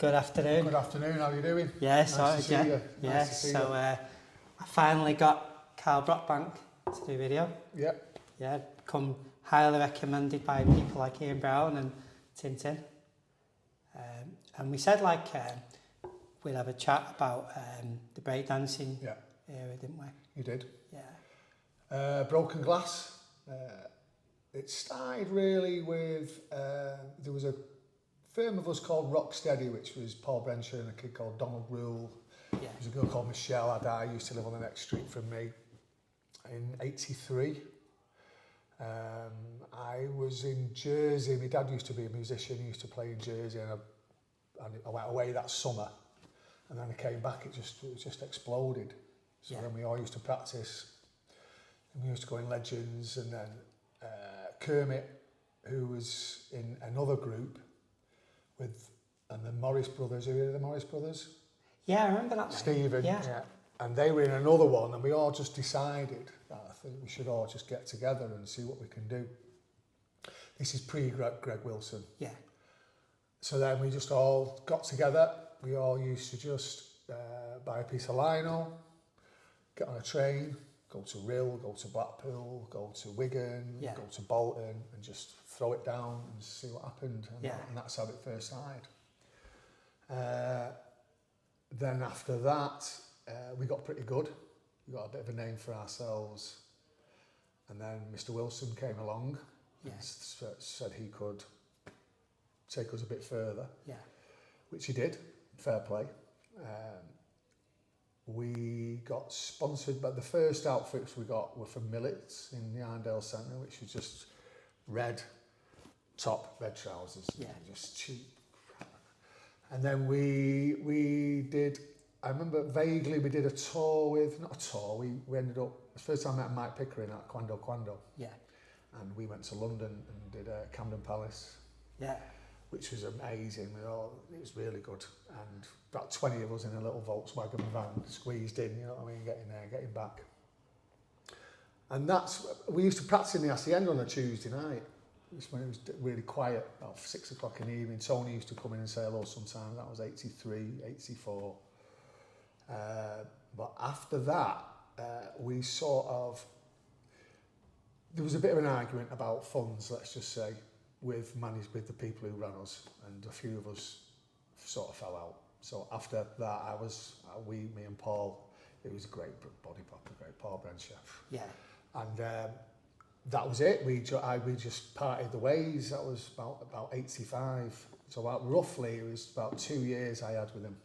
Good afternoon. Good afternoon, how are you doing? Yeah, nice sorry, to see you. Nice to see you. I finally got Karl Brockbank to do video. Yeah. Yeah, come highly recommended by people like Ian Brown and Tintin. And we said we'd have a chat about the breakdancing era, didn't we? You did. Yeah. Broken Glass. It started really with, there was a firm of us called Rocksteady, which was Paul Brenshaw and a kid called Donald Rule. Yeah. There was a girl called Michelle I used to live on the next street from me in '83. I was in Jersey. My dad used to be a musician. He used to play in Jersey, and I went away that summer. And then I came back. It just exploded. So then we all used to practice. And we used to go in Legends, and then Kermit, who was in another group and the Morris Brothers. Who were the Morris Brothers? Yeah, I remember that. Stephen. Yeah. And they were in another one, and we all just decided that I think we should all just get together and see what we can do. This is pre-Greg Wilson. Yeah. So then we just all got together. We all used to just buy a piece of lino, get on a train, go to Rill, go to Blackpool, go to Wigan, go to Bolton, and just throw it down and see what happened. And that's how it first started. Then after that, we got pretty good. We got a bit of a name for ourselves. And then Mr. Wilson came along and said he could take us a bit further, which he did. Fair play. We got sponsored, but the first outfits we got were from Millets in the Arndale Centre, which was just red top, red trousers, just cheap. And then we did, I remember vaguely we did a tour with, not a tour, we ended up, the first time I met Mike Pickering at Quando. Yeah. And we went to London and did Camden Palace. Yeah. Which was amazing. It was really good. And about 20 of us in a little Volkswagen van squeezed in, you know what I mean, getting there, getting back. And we used to practice in the Hacienda on a Tuesday night. When it was really quiet, about 6 o'clock in the evening. Tony used to come in and say hello sometimes. That was 83, 84. But after that, we sort of, there was a bit of an argument about funds, let's just say, with the people who ran us, and a few of us sort of fell out. So after that, me and Paul, it was a great body pop, a great Paul Brenshaw. Yeah. And that was it. We just parted the ways. That was about 85. So roughly, it was about 2 years I had with them.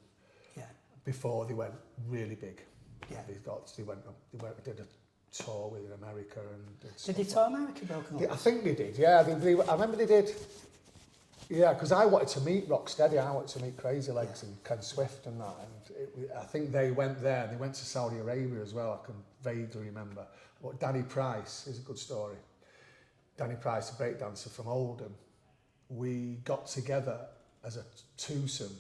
Yeah. Before they went really big. Yeah. They went did a tour with America and did they tour America, Broken Glass? I think they did. Yeah. I remember they did. Yeah, because I wanted to meet Rocksteady. I wanted to meet Crazy Legs and Ken Swift and that. And I think they went there. They went to Saudi Arabia as well. I can vaguely remember. But Danny Price is a good story. Danny Price, a breakdancer from Oldham, we got together as a twosome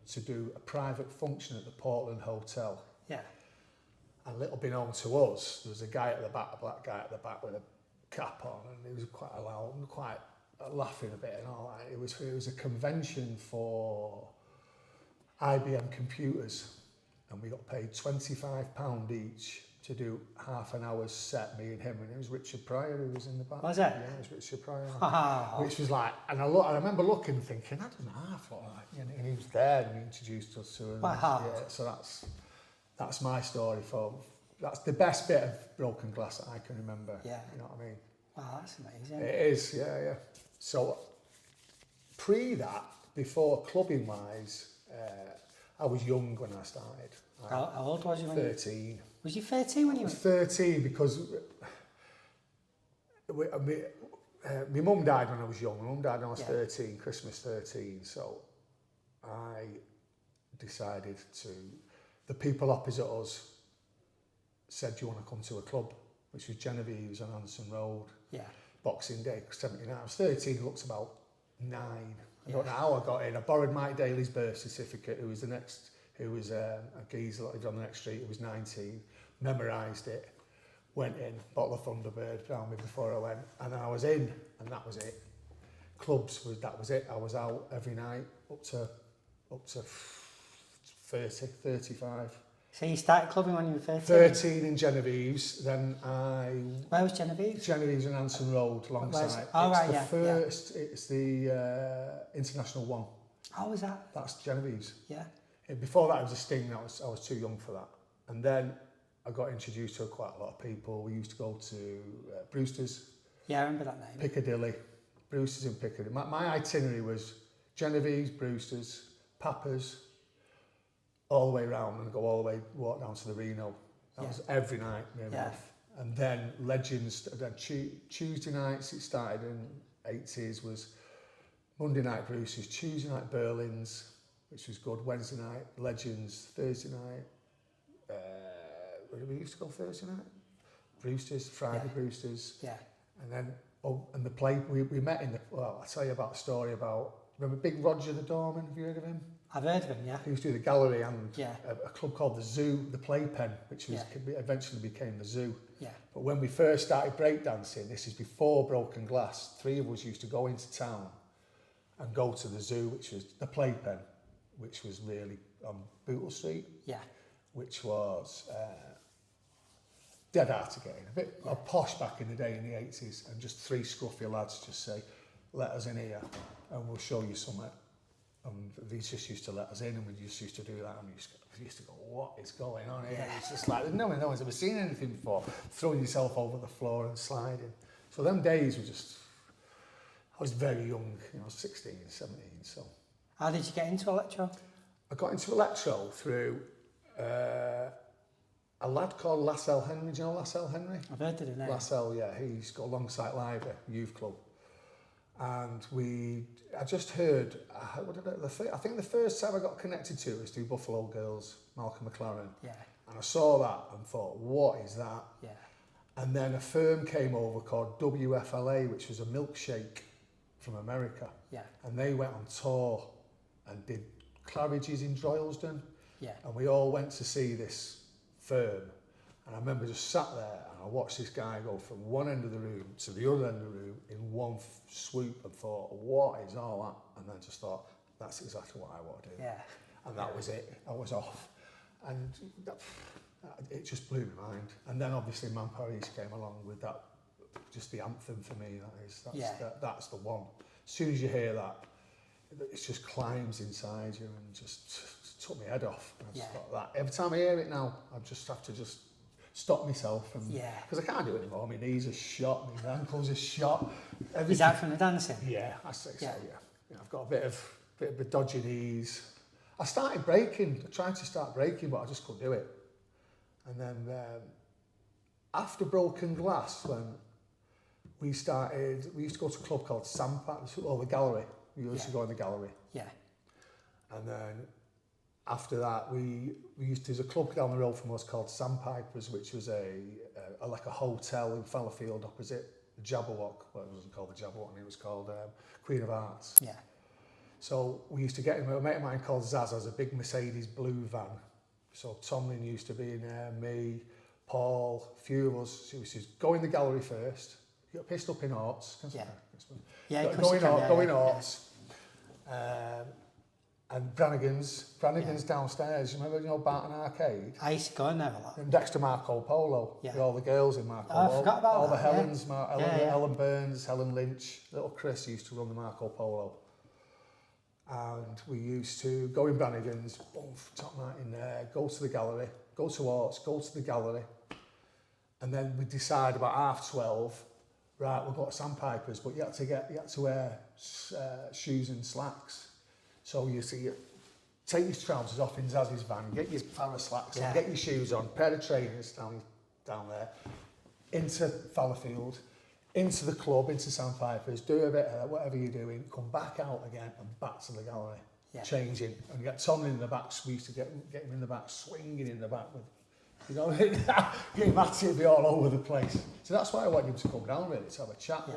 to do a private function at the Portland Hotel. Yeah. And little beknown to us, there was a guy at the back, a black guy at the back with a cap on, and he was quite loud, quite laughing a bit and all that. It was a convention for IBM computers, and we got paid £25 each to do half an hour's set, me and him, and it was Richard Pryor who was in the back. Was it? Yeah, it was Richard Pryor. Wow. Which was like, and I remember looking and thinking, that doesn't half look like, and he was there and he introduced us to him. Wow. Yeah, so that's my story that's the best bit of Broken Glass that I can remember. Yeah. You know what I mean? Wow, that's amazing. It is, yeah. So that, before clubbing wise, I was young when I started. How old was you when 13. Was you 13 when you went? 13 because my mum died when I was young. My mum died when I was 13, Christmas 13. So I decided the people opposite us said, do you want to come to a club? Which was Genevieve's on Anson Road. Yeah. Boxing Day, 79. I was 13, it looks about 9. I don't know how I got in. I borrowed Mike Daly's birth certificate, who was a geezer that lived on the next street, who was 19, memorised it, went in, bottle of Thunderbird found me before I went, and then I was in, and that was it. Clubs, that was it. I was out every night up to up to 30, 35. So you started clubbing when you were 13? 13 in Genevieve's, then Where was Genevieve? Genevieve's and Anson Road, alongside. Oh, right, the yeah. first, it's the international one. How was that? That's Genevieve's. Yeah. Before that, it was a Sting. I was too young for that. And then I got introduced to quite a lot of people. We used to go to Brewster's. Yeah, I remember that name. Piccadilly. Brewster's in Piccadilly. My itinerary was Genevieve's, Brewster's, Papa's, all the way around, and walk down to the Reno. That was every night, near enough. And then Legends, then Tuesday nights, it started in 80s, was Monday night Bruce's, Tuesday night Berlin's, which was good, Wednesday night Legends, Thursday night, where did we used to go Thursday night? Brewster's, Friday Brewster's. Yeah. And then, and the play, we met in the, well, I'll tell you about the story about, remember Big Roger the Doorman, have you heard of him? I've heard of him, yeah. He used to do the gallery and Yeah. a club called the Zoo, the Playpen, which was eventually became the Zoo. Yeah. But when we first started breakdancing, this is before Broken Glass, 3 of us used to go into town and go to the Zoo, which was the Playpen, which was really on Bootle Street. Yeah. Which was dead hard to get in. A bit of posh back in the day in the 80s, and just 3 scruffy lads just say, let us in here and we'll show you something. And these just used to let us in, and we just used to do that, and we used to go, what is going on here? Yeah. It's just like, no one's ever seen anything before, throwing yourself over the floor and sliding. So them days were just, I was very young, 16, 17, so. How did you get into Electro? I got into Electro through a lad called Lascelles Henry. Do you know Lascelles Henry? I've heard of the name. Lascelles, yeah. He's got a long-site live youth club. And I just heard, I think the first time I got connected to it was through Buffalo Girls, Malcolm McLaren. Yeah. And I saw that and thought, what is that? Yeah. And then a firm came over called WFLA, which was a milkshake from America. Yeah. And they went on tour and did Claridge's in Droylsden. Yeah. And we all went to see this firm. And I remember just sat there and I watched this guy go from one end of the room to the other end of the room in one swoop and thought, what is all that? And then just thought, that's exactly what I want to do. Yeah. And that was it. I was off. And it just blew my mind. And then obviously Man Paris came along with that, just the anthem for me. That's the one. As soon as you hear that, it just climbs inside you and just took my head off. And I just thought that. Every time I hear it now, I just have to just stop myself, and because I can't do it anymore. My knees are shot, my ankles are shot. Everything. Is that from the dancing? Yeah, I say so. Yeah, I've got a bit of dodgy knees. I started breaking. I tried to start breaking, but I just couldn't do it. And then after Broken Glass, when we used to go to a club called the Gallery. We used to go in the Gallery. Yeah. And then after that, there's a club down the road from us called Sandpipers, which was like a hotel in Fallowfield opposite the Jabberwock. Well, it wasn't called the Jabberwock, it was called Queen of Hearts. Yeah. So we used to get in, a mate of mine called Zaz has a big Mercedes blue van. So Tomlin used to be in there, me, Paul, a few of us. So we used to go in the Gallery first, get pissed up in Orts. Going Orts. And Brannigan's downstairs. You remember, Barton Arcade? I used to go in there a lot. And next to Marco Polo, with all the girls in Marco Polo. I forgot about all that. The Helens, Ellen Burns, Helen Lynch, little Chris used to run the Marco Polo. And we used to go in Brannigan's, boom, top night in there, go to the Gallery, go to Orts, go to the Gallery. And then we decide about 12:30, right, we'll go to Sandpipers, but you had to wear shoes and slacks. So you take your trousers off in Zaz's van, get your Farrah slacks on, get your shoes on, pair of trainers down there, into Fallowfield, into the club, into Sandpipers, do a bit of whatever you're doing, come back out again and back to the Gallery, changing. And you get Tomlin in the back, we used to get him in the back, swinging in the back with, getting at it, be all over the place. So that's why I want him to come down really, to have a chat. Yeah.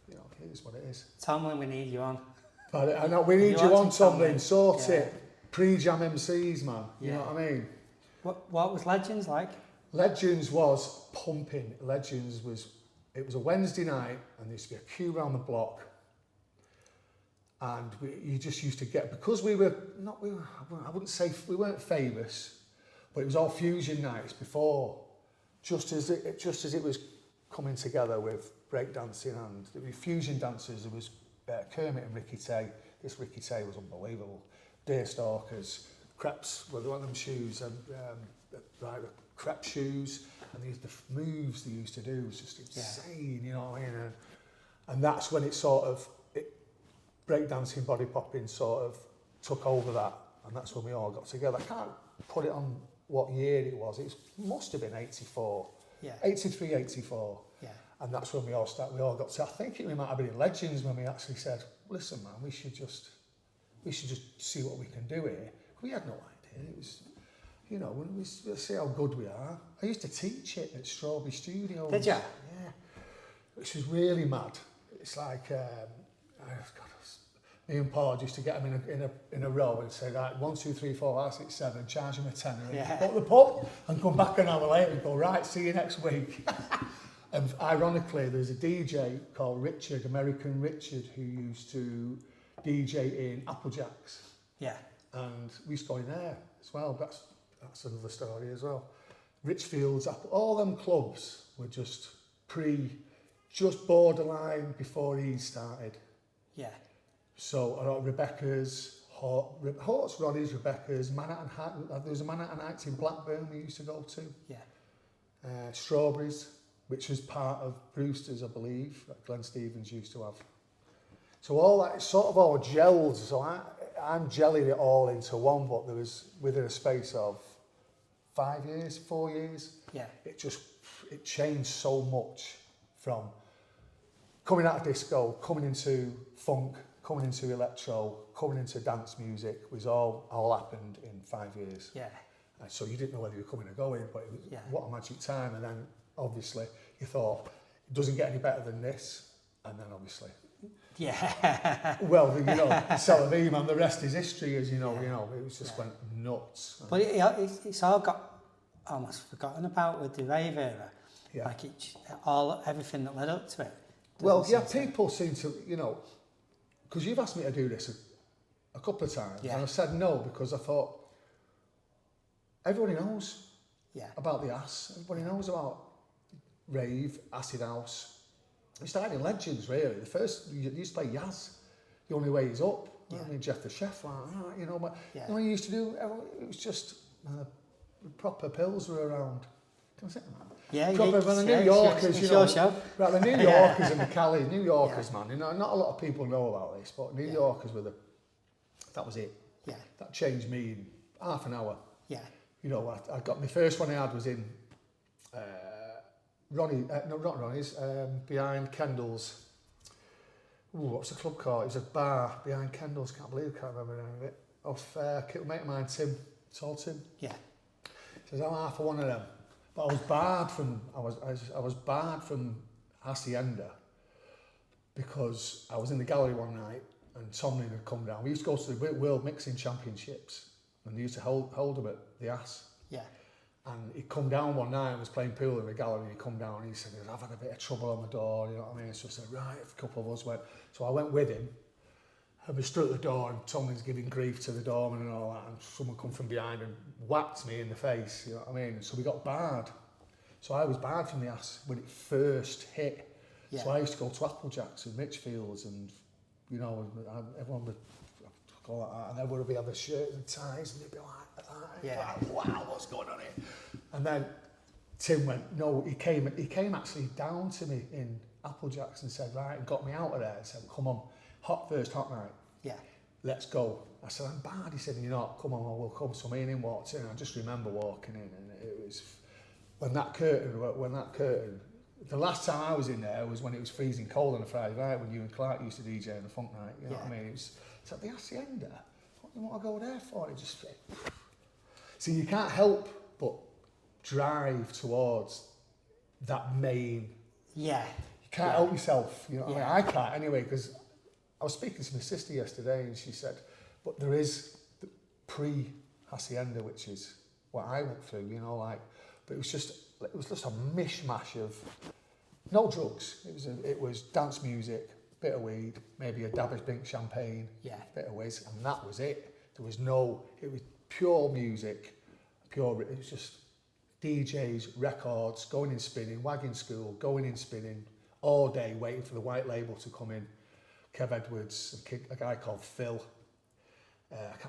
But, it is what it is. Tomlin, we need you on. But I know we need you on, Tomlin. Sort it. Pre-jam MCs, man. You know what I mean? What was Legends like? Legends was pumping. It was a Wednesday night, and there used to be a queue round the block. And you just used to get, because we were not, I wouldn't say we weren't famous, but it was all fusion nights before, just as it was coming together with breakdancing and there were fusion dancers. There was Kermit and Ricky Tay. This Ricky Tay was unbelievable. Daystalkers, Creps, well, one of them shoes, and like the crepe shoes, and the moves they used to do was just insane, you know what I mean? And that's when it sort of, breakdancing, body popping sort of took over that, and that's when we all got together. I can't put it on what year it was. It must have been 84, 83, 84. Yeah. And that's when we all got to, I think we might have been in Legends when we actually said, listen man, we should just see what we can do here. We had no idea. It was, you know, let's see how good we are. I used to teach it at Strawberry Studios. Did you? Yeah. Which was really mad. It's like, me and Paul used to get them in a row and say, right, 1, 2, 3, 4, 5, 6, 7, charge them a tenner, and put the pub, and come back an hour later and go, right, see you next week. And ironically, there's a DJ called Richard, American Richard, who used to DJ in Applejacks. Yeah. And we used to go in there as well. That's another story as well. Richfield's, all them clubs were just borderline before he started. Yeah. So Rebecca's, Hort's, Ronnie's, Rebecca's, Manhattan, there was a Manhattan Heights in Blackburn we used to go to. Yeah. Strawberries, which was part of Brewster's, I believe, that Glenn Stevens used to have. So all that, it sort of all gelled. So I'm gelling it all into one, but there was, within a space of 4 years, it changed so much from coming out of disco, coming into funk, coming into electro, coming into dance music, was all happened in 5 years. Yeah. And so you didn't know whether you were coming or going, but it was what a magic time. And then obviously you thought, it doesn't get any better than this. And then obviously, well, you know, Tel Aviv, man, the rest is history, as you know, it was just went nuts. But it's all got almost forgotten about with the rave era. Yeah. Like everything that led up to it. Well, people seem to, you know, because you've asked me to do this a couple of times, and I said no because I thought everybody knows about the ass. Everybody knows about rave, acid house. We started in Legends, really. The first, you used to play Yaz. The Only Way Is Up. Yeah. I mean, Jeff the Chef, like that, you know. But you know, you used to do, it was just proper pills were around. Can I say that? Yeah, proper, the New Yorkers, you know. Right, the New Yorkers and the Cali, New Yorkers, man. You know, not a lot of people know about this, but New Yorkers were that was it. Yeah. That changed me in half an hour. Yeah. You know, I got my first one I had was in not Ronnie's, behind Kendall's. Ooh, what's the club called? It was a bar behind Kendall's. Can't remember the name of it. Off a mate of mine, Tim. Tall Tim. Yeah. He says, I'm half of one of them. But I was barred from Hacienda because I was in the gallery one night and Tomlin had come down. We used to go to the World Mixing Championships and they used to hold them at the Ass. Yeah. And he'd come down one night and was playing pool in the gallery and he'd come down and he said, I've had a bit of trouble on the door, you know what I mean? So I said, right, a couple of us went. So I went with him and we stood at the door and Tomlin's giving grief to the doorman and all that and someone come from behind and whacked me in the face, you know what I mean? And so we got barred. So I was barred from the Ass when it first hit. Yeah. So I used to go to Applejacks and Mitchfield's and, you know, everyone would go like that and everyone would be on the shirt and ties and they'd be like that. Like, wow, what's going on here? And then Tim went, no, he came actually down to me in Applejacks and said, right, and got me out of there and said, come on, hot night. Yeah. Let's go. I said, I'm bad. He said, you're not, come on, we'll come. So me and him walked in. I just remember walking in and it was, when that curtain, the last time I was in there was when it was freezing cold on a Friday night when you and Clark used to DJ on the funk night, you know what I mean? It's at the Hacienda. What do you want to go there for? It just, so you can't help but drive towards that main. Yeah. You can't help yourself, you know what I mean? I can't anyway, because I was speaking to my sister yesterday and she said, but there is the pre-Hacienda, which is what I went through, you know, like, but it was just a mishmash of no drugs. It was dance music, bit of weed, maybe a dab of pink champagne, bit of whiz, and that was it. There was no, it was pure music, it was just DJs, records, going in spinning, wagging school, going in spinning, all day waiting for the white label to come in. Kev Edwards, a guy called Phil.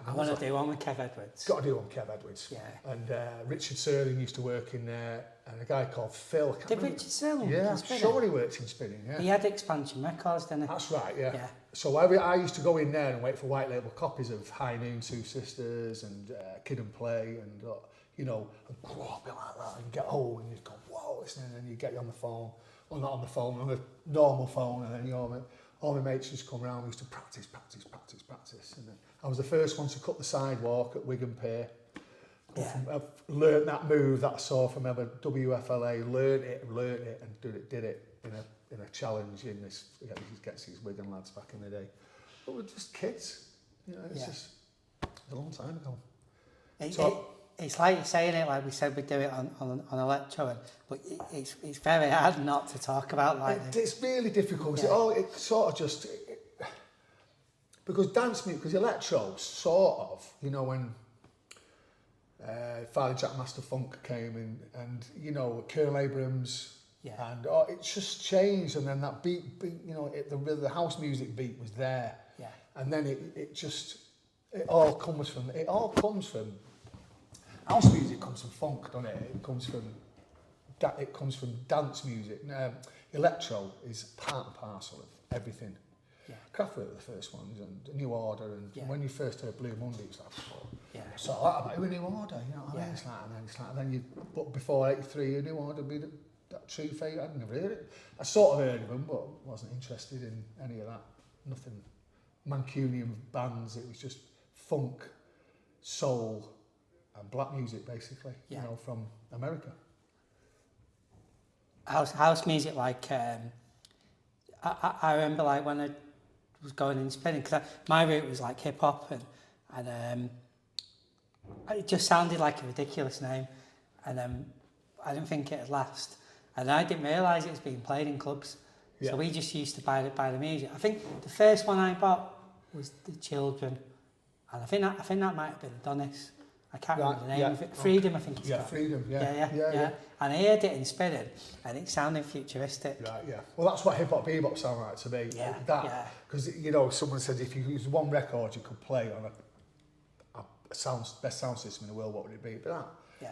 I want to do one with Kev Edwards. Got to do one with Kev Edwards. Yeah. And Richard Serling used to work in there, and a guy called Phil. Did Richard Serling? Yeah, I'm sure he worked in spinning, yeah. He had Expansion Records, didn't he? That's right, yeah. So I used to go in there and wait for white label copies of High Noon, Two Sisters, and Kid and Play, and you know, and grow up like that, and get home, and you go, whoa, listening, and then you get you on the phone, well, not on the phone, on a normal phone, and then you know, all my mates just come around, we used to practice, and then I was the first one to cut the sidewalk at Wigan Pier. I've learnt that move that I saw from WFLA, learnt it, and did it in a challenge in this, gets these Wigan lads back in the day. But we're just kids, you know, it's just a long time ago. It's like you're saying it, like we said we'd do it on Electro, but it's very hard not to talk about like this. It's really difficult. It sort of just... because dance music, because Electro sort of, you know, when Father Jack Master Funk came in, and, you know, Colonel Abrams, and it just changed, and then that beat you know, the house music beat was there, and then it all comes from house music comes from funk, doesn't it? It comes from dance music. Electro is part and parcel of everything. Kraftwerk were the first ones, and New Order, and when you first heard Blue Monday, it's like, so that about who New Order, you know what I mean? It's like, and then you, but before '83, New Order would be that True Fate. I'd never heard it. I sort of heard of them, but wasn't interested in any of that. Nothing Mancunian bands. It was just funk, soul, and black music, basically. You know, from America. House music, like I remember, like when I was going in spinning, because my route was like hip hop, and it just sounded like a ridiculous name, and I didn't think it'd last, and I didn't realise it was being played in clubs. So we just used to buy the music. I think the first one I bought was The Children, and I think that might have been Adonis. I can't remember the name of it. Freedom, I think it's called. Freedom, yeah. And I heard it in spinning, and it sounded futuristic. Right, yeah. Well, that's what hip-hop, bebop sound like to me. Because, you know, someone said if you use one record you could play on a best sound system in the world, what would it be? But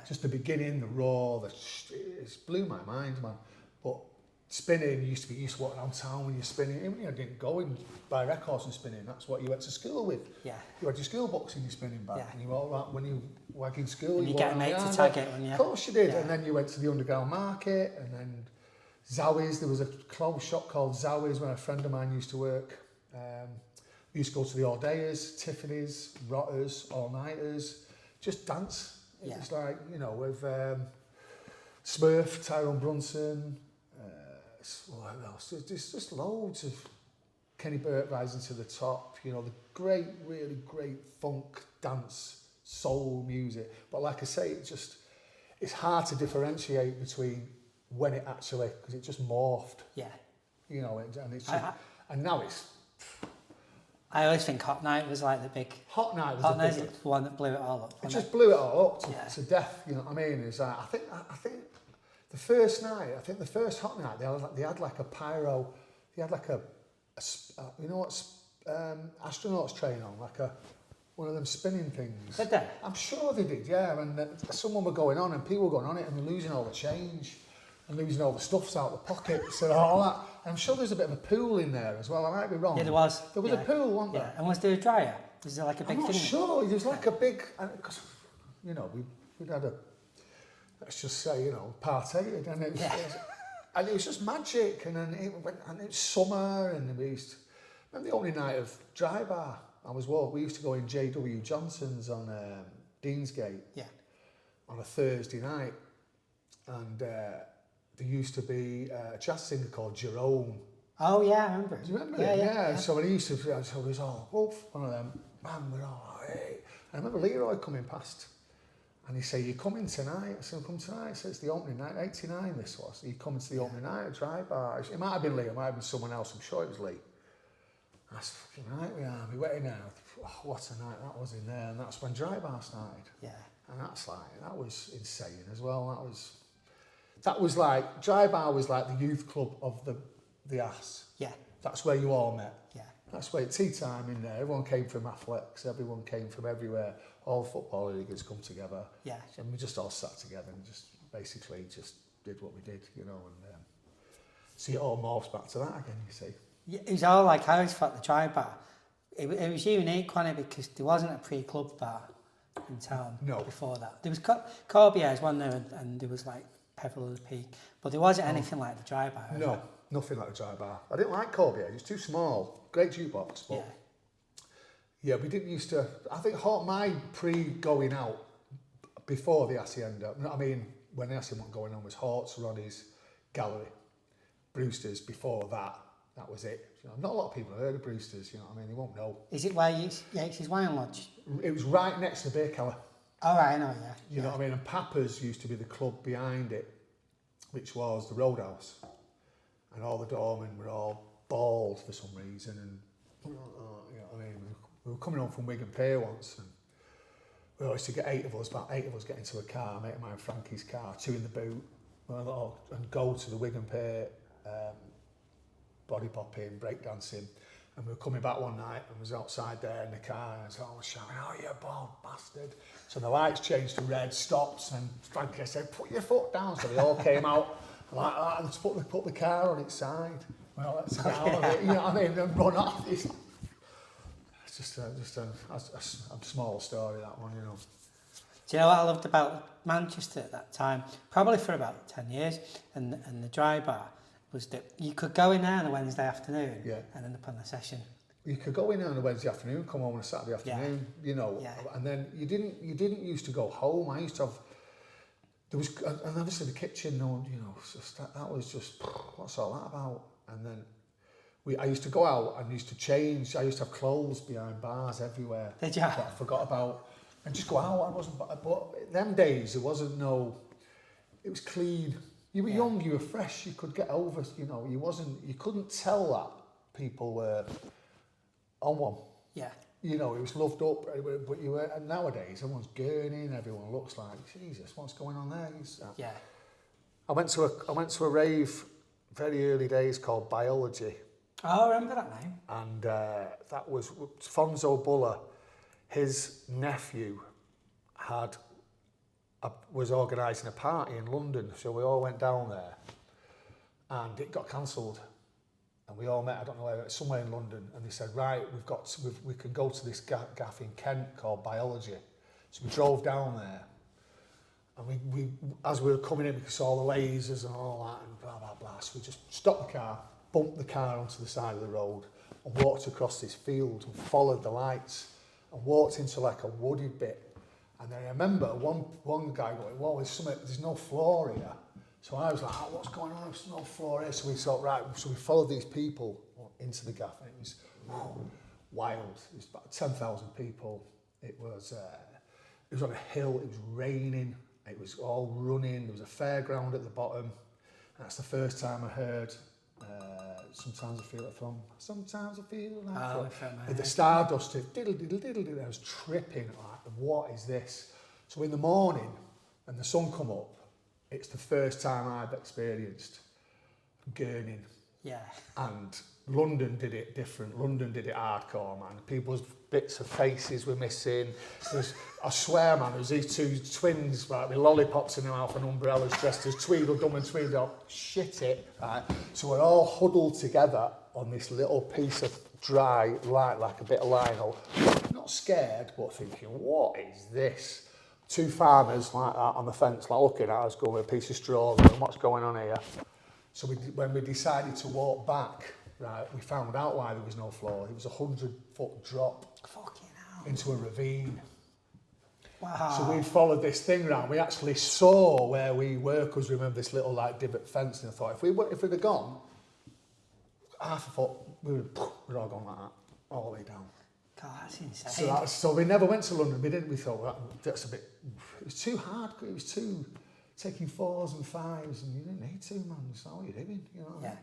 just the beginning, the raw, it blew my mind, man. But spinning, you used to walk around town when you're spinning. Even you didn't go and buy records and spinning. That's what you went to school with. Yeah. You had your school books in your spinning bag. And you all that when you were in school. And you get a mate to tag it on you. Of course you did. And then you went to the underground market, and then Zowies. There was a clothes shop called Zowies where a friend of mine used to work. We used to go to the All Dayers, Tiffany's, Rotters, All Nighters, just dance. It's like, you know, with Smurf, Tyrone Brunson. What else? There's just loads of Kenny Burke rising to the top, you know, the really great funk, dance, soul music. But like I say, it's hard to differentiate between when it actually, because it just morphed. Yeah. You know, and it's just, and now it's... I always think Hot Night was like the big... Hot Night was the one that blew it all up. It just blew it all up to death, you know what I mean? It's like, I think the first night, the first Hot Night, they had like a pyro, they had like a you know what astronauts train on, like one of them spinning things. Did they? I'm sure they did, yeah. And someone were going on, and people were going on it, and they're losing all the change, and losing all the stuffs out the pockets and all that. And I'm sure there's a bit of a pool in there as well. I might be wrong. Yeah, there was. There was a pool, wasn't there? And was there a dryer? Was there like a big thing? I'm not sure. There was like a big, because you know we'd had a, let's just say, you know, partyed, and it was just magic. And then it was summer, and we used to, remember the only night of Dry Bar we used to go in J.W. Johnson's on Deansgate on a Thursday night, and there used to be a jazz singer called Jerome. Oh yeah, I remember. Do you remember it? Yeah. So he used to, so it was all, one of them, man, we're all, hey. And I remember Leroy coming past, and he said, "You coming tonight?" I said, "Come tonight." So it's the opening night, 89 this was. He coming to the opening night at Dry Bar. It might have been Lee, it might have been someone else, I'm sure it was Lee. That's fucking right we are. We went in there, oh, what a night that was in there, and that's when Dry Bar started. Yeah. And that was insane as well. That was like, Dry Bar was like the youth club of the ass. Yeah. That's where you all met. Yeah. That's where tea time in there. Everyone came from athletics, everyone came from everywhere. All football leagues come together. Yeah. And we just all sat together and just basically just did what we did, you know. And so it all morphs back to that again, you see. Yeah, it was all like, I always thought the Dry Bar, it was unique, wasn't it? Because there wasn't a pre-club bar in town before that. There was Corbier's one there, and there was like Pebble of the Peak, but there wasn't anything like the Dry Bar. No, nothing like the Dry Bar. I didn't like Corbier, it was too small. Great jukebox, but yeah, we didn't used to. I think my pre-going out before the Hacienda, I mean, when the Hacienda wasn't going on, was Hort's, Ronnie's, Gallery, Brewster's. Before that was it. You know, not a lot of people have heard of Brewster's, you know what I mean? They won't know. Is it where Yates's Wine Lodge? It was right next to the beer cellar. Oh, right, I know, yeah. You know what I mean? And Papa's used to be the club behind it, which was the Roadhouse. And all the doormen were all bald for some reason. And, you know what I mean? We were coming home from Wigan Pier once, and we always used to get about 8 of us get into a car, mate of mine, Frankie's car, 2 in the boot, and go to the Wigan Pier, body popping, breakdancing. And we were coming back one night and was outside there in the car, and I was shouting, "Oh, you bald bastard." So the lights changed to red, stopped, and Frankie said, "Put your foot down." So they all came out like that and put the car on its side. Well, let's get out of it, you know what I mean, and run off. It's just a small story, that one, you know. Do you know what I loved about Manchester at that time? Probably for about 10 years, and the Dry Bar, was that you could go in there on a Wednesday afternoon and end up on the session. You could go in there on a Wednesday afternoon, come home on a Saturday afternoon, you know, and then you didn't used to go home. I used to have, and obviously the kitchen, you know, that was just, what's all that about? And then I used to go out and used to change. I used to have clothes behind bars everywhere. Did you? That I forgot about, and just go out. But them days, it was clean. You were young, you were fresh, you could get over, you know, you couldn't tell that people were on one. Yeah. You know, it was loved up, but you were, and nowadays, everyone's gurning, everyone looks like, Jesus, what's going on there? Yeah. I went to a rave very early days called Biology. Oh, I remember that name. And that was Fonzo Buller, his nephew was organising a party in London, so we all went down there, and it got cancelled, and we all met, I don't know where, somewhere in London, and they said, right, we can go to this gaff in Kent called Biology. So we drove down there, and we as we were coming in, we saw all the lasers and all that, and blah blah blah. So we just stopped the car, bumped the car onto the side of the road, and walked across this field and followed the lights, and walked into like a wooded bit. And then I remember one guy going, "Well, there's no floor here." So I was like, "Oh, what's going on? There's no floor here." So we thought, right, so we followed these people into the gaff, and it was wild. It was about 10,000 people. It was on a hill. It was raining. It was all running. There was a fairground at the bottom. And that's the first time I heard "Sometimes I Feel Like From." Sometimes I feel like with the Stardust, diddle diddle diddle diddle. I was tripping like, what is this? So in the morning, when the sun come up, it's the first time I've experienced gurning. Yeah. And London did it different. London did it hardcore, man. People's bits of faces were missing. I swear, man, there was these 2 twins, right, with lollipops in their mouth and umbrellas, dressed as Tweedledum and Tweedledum. Shit it, right? So we're all huddled together on this little piece of dry, like a bit of lino. Not scared, but thinking, what is this? 2 farmers like that on the fence, like looking at us, going with a piece of straw, going, what's going on here? So when we decided to walk back, right, we found out why there was no floor. It was a 100-foot drop into a ravine. Wow. So we followed this thing round. We actually saw where we were, because remember this little like divot fence, and I thought if we'd have gone half a foot, we'd all gone like that, all the way down. God, that's insane. So we never went to London. We thought that's a bit. It was too hard. It was too taking 4s and 5s, and you didn't need to, man. That's not what you're doing, you know. Yeah.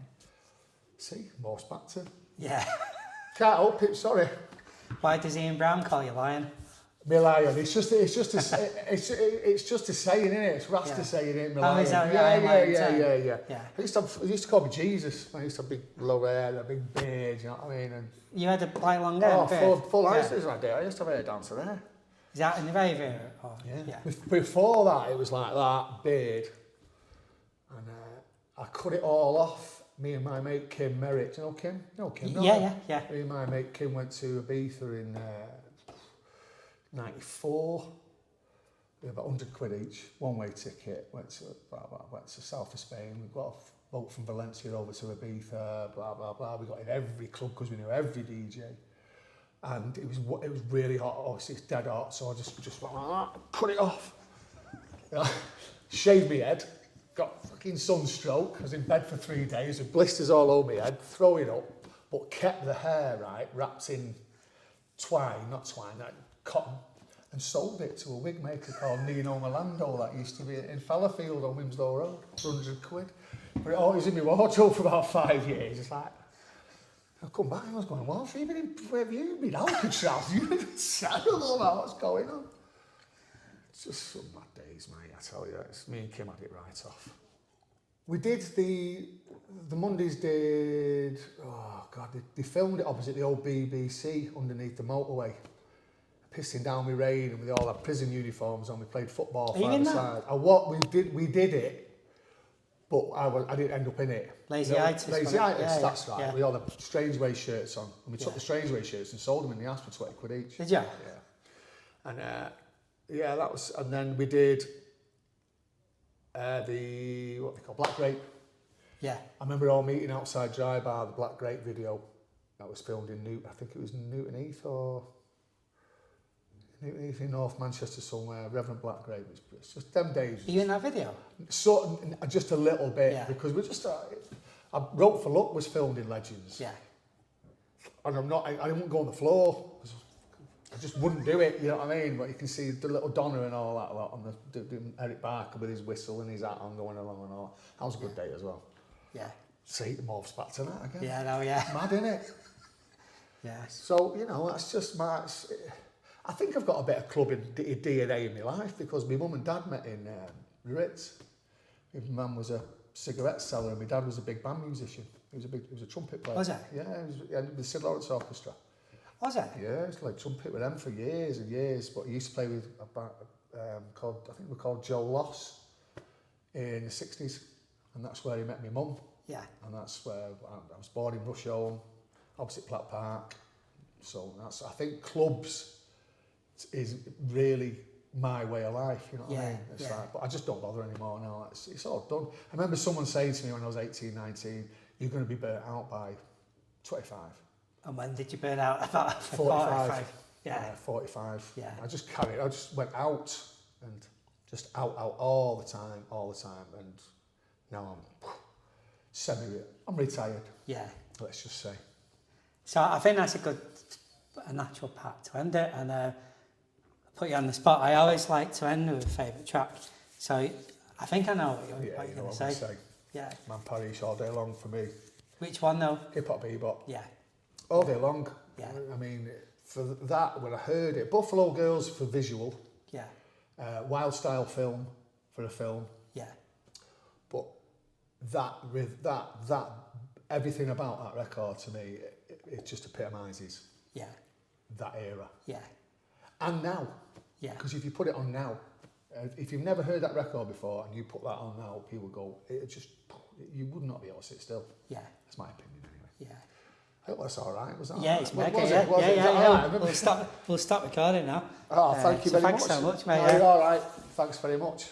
See, more back to. Yeah. Can't help it, sorry. Why does Ian Brown call you Lion? Me lion. It's just a saying, isn't it? It's Rasta saying it. Me Oh, lion. is that Yeah. Yeah. He used to call me Jesus. I used to have big low hair, a big beard. You know what I mean? And You had a like long hair. oh, and beard? full eyes. I used to have hair down to there. Is that in the Rave era? Or? Yeah. Before that, it was like that beard, and I cut it all off. Me and my mate Kim Merritt. Do you know Kim? No, Kim. No. Yeah. Me and my mate Kim went to Ibiza in '94. We had about 100 quid each, one-way ticket. Went to south of Spain. We got a boat from Valencia over to Ibiza. Blah blah blah. We got in every club because we knew every DJ. And it was really hot. Obviously, it's dead hot, so I just went like that, cut it off. Shaved my head, got fucking sunstroke. I was in bed for 3 days with blisters all over my head, throwing up, but kept the hair right, wrapped in cotton, and sold it to a wig maker called Nino Milando that used to be in Fallowfield on Wimslow Road, for 100 quid. But it always in my wardrobe for about 5 years. It's like, I come back and I was going, well, where have you been? Alcatraz? You've been terrible about what's going on. It's just some bad days, mate, I tell you. It's, me and Kim had it right off. We did the Mondays did, oh God, they filmed it opposite the old BBC underneath the motorway. Pissing down with rain and we all had prison uniforms on. We played football side to side. We did it. But I didn't end up in it. Lazy-itis. That's right. Yeah. We all had Strange Way shirts on. And we took the Strange Way shirts and sold them in the ass for 20 quid each. Did you? Yeah. And that was, and then we did what they call Black Grape. Yeah. I remember all meeting outside Dry Bar, the Black Grape video that was filmed in I think it was Newton Heath in North Manchester somewhere, Reverend Black Grape. It's just them days. Are you in that video? Just a little bit, because we just, I Wrote for Luck was filmed in Legends. Yeah. And I wouldn't go on the floor. I just wouldn't do it, you know what I mean? But you can see the little Donna and all that lot on the Eric Barker with his whistle and his hat on going along and all. That was a good day as well. Yeah. See, the morphs back to that again. Yeah, I know, yeah. Mad, innit? Yeah. So, you know, that's just I think I've got a bit of clubbing DNA in my life because my mum and dad met in Ritz. My mum was a cigarette seller and my dad was a big band musician. He was a trumpet player. Was he? Yeah, he was with the Sid Lawrence Orchestra. Was it? Yeah, it's like trumpet with them for years and years. But he used to play with a band called Joe Loss in the 60s. And that's where he met my mum. Yeah. And that's where I was born in Rusholme, opposite Platt Park. So I think clubs is really my way of life, you know what I mean? It's like, but I just don't bother anymore now. It's all done. I remember someone saying to me when I was 18, 19, you're going to be burnt out by 25. And when did you burn out? About 45. Yeah. 45. Yeah. I just went out and just out all the time. And now I'm retired. Yeah. Let's just say. So I think that's a natural part to end it. And put you on the spot. I always like to end with a favourite track. So I think I know what you're going to say. Yeah. Man Paris all day long for me. Which one though? Hip hop, bebop. Yeah. All day long. Yeah. I mean, for that, when I heard it, Buffalo Girls for visual. Yeah. Wild Style Film for a film. Yeah. But that everything about that record to me, it just epitomises. Yeah. That era. Yeah. And now. Yeah. Because if you put it on now, if you've never heard that record before and you put that on now, people go, you would not be able to sit still. Yeah. That's my opinion anyway. Yeah. I hope that's all right. Was that yeah, all right? it's mega. Yeah. We'll stop recording now. Oh, thank you very much. Thanks so much, mate. No, you're all right. Thanks very much.